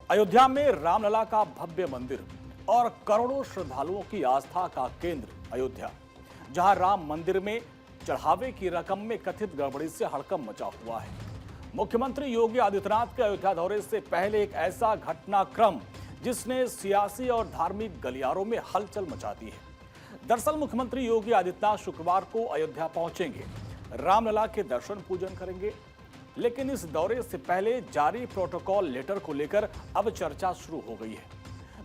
अयोध्या में रामलला का भव्य मंदिर और करोड़ों श्रद्धालुओं की आस्था का केंद्र अयोध्या, जहां राम मंदिर में चढ़ावे की रकम में कथित गड़बड़ी से हड़कंप मचा हुआ है। मुख्यमंत्री योगी आदित्यनाथ के अयोध्या दौरे से पहले एक ऐसा घटनाक्रम जिसने सियासी और धार्मिक गलियारों में हलचल मचा दी है। दरअसल मुख्यमंत्री योगी आदित्यनाथ शुक्रवार को अयोध्या पहुंचेंगे, रामलला के दर्शन पूजन करेंगे, लेकिन इस दौरे से पहले जारी प्रोटोकॉल लेटर को लेकर अब चर्चा शुरू हो गई है।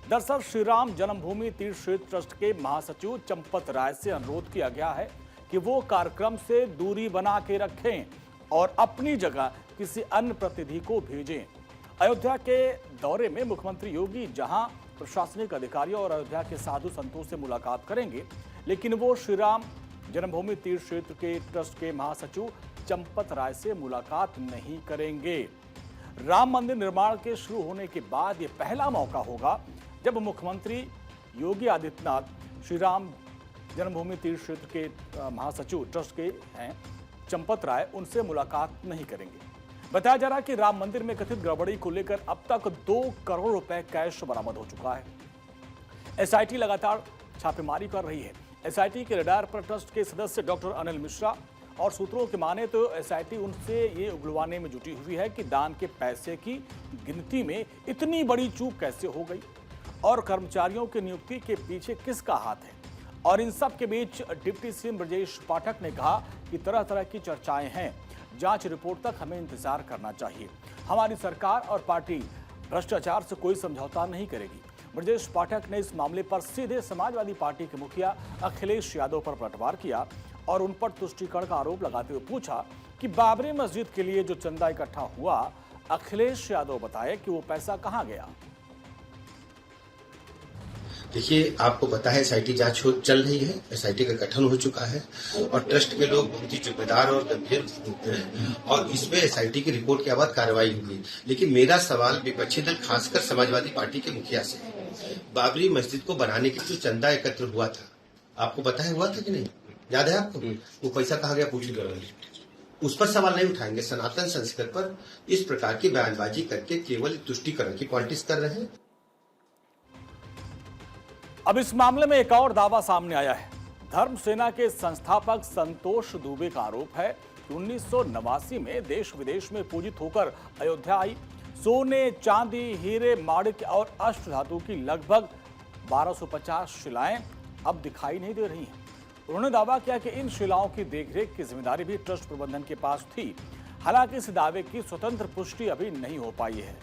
दरअसल श्री राम जन्मभूमि तीर्थ क्षेत्र ट्रस्ट के महासचिव चंपत राय से अनुरोध किया गया है कि वो कार्यक्रम से दूरी बना के रखें और अपनी जगह किसी अन्य प्रतिनिधि को भेजें। अयोध्या के दौरे में मुख्यमंत्री योगी जहां प्रशासनिक अधिकारियों और अयोध्या के साधु संतों से मुलाकात करेंगे, लेकिन वो श्री राम जन्मभूमि तीर्थ क्षेत्र के ट्रस्ट के महासचिव चंपत राय से मुलाकात नहीं करेंगे। राम मंदिर निर्माण के शुरू होने के बाद ये पहला मौका होगा जब मुख्यमंत्री योगी आदित्यनाथ श्री राम जन्मभूमि तीर्थ क्षेत्र के महासचिव ट्रस्ट के हैं चंपत राय, उनसे मुलाकात नहीं करेंगे। बताया जा रहा है कि राम मंदिर में कथित गड़बड़ी को लेकर अब तक 2 करोड़ रुपए कैश बरामद हो चुका है। एसआईटी लगातार छापेमारी कर रही है। एसआईटी के रडार पर ट्रस्ट के सदस्य डॉक्टर अनिल मिश्रा और सूत्रों के माने तो एसआईटी उनसे ये उगलवाने में जुटी हुई है कि दान के पैसे की गिनती में इतनी बड़ी चूक कैसे हो गई और कर्मचारियों की नियुक्ति के पीछे किसका हाथ है। और इन सब के बीच डिप्टी सीएम ब्रजेश पाठक ने कहा कि तरह तरह की चर्चाएं हैं, जांच रिपोर्ट तक हमें इंतजार करना चाहिए। हमारी सरकार और पार्टी भ्रष्टाचार से कोई समझौता नहीं करेगी। ब्रजेश पाठक ने इस मामले पर सीधे समाजवादी पार्टी के मुखिया अखिलेश यादव पर पलटवार किया और उन पर तुष्टीकरण का आरोप लगाते हुए पूछा कि बाबरी मस्जिद के लिए जो चंदा इकट्ठा हुआ, अखिलेश यादव बताए कि वो पैसा कहां गया। देखिए, आपको पता है एसआईटी जांच चल रही है, एसआईटी का गठन हो चुका है और ट्रस्ट के लोग बहुत ही जिम्मेदार और गंभीर हैं और इसमें एसआईटी की रिपोर्ट के बाद कार्रवाई होगी। लेकिन मेरा सवाल विपक्षी दल खासकर समाजवादी पार्टी के मुखिया से है। बाबरी मस्जिद को बनाने के लिए जो चंदा एकत्र हुआ था, आपको पता है हुआ था कि नहीं? याद है आपको? वो पैसा कहाँ गया? पूछ लीजिए। उस पर सवाल नहीं उठाएंगे। सनातन संस्कृत पर इस प्रकार की बयानबाजी करके केवल तुष्टीकरण की पॉलिटिक्स कर रहे हैं। अब इस मामले में एक और दावा सामने आया है। धर्म सेना के संस्थापक संतोष दुबे का आरोप है कि 1989 में देश विदेश में पूजित होकर अयोध्या आई सोने, चांदी, हीरे, माणिक्य और अष्टधातु की लगभग 1250 शिलाएं अब दिखाई नहीं दे रही हैं। उन्होंने दावा किया कि इन शिलाओं की देखरेख की जिम्मेदारी भी ट्रस्ट प्रबंधन के पास थी। हालांकि इस दावे की स्वतंत्र पुष्टि अभी नहीं हो पाई है।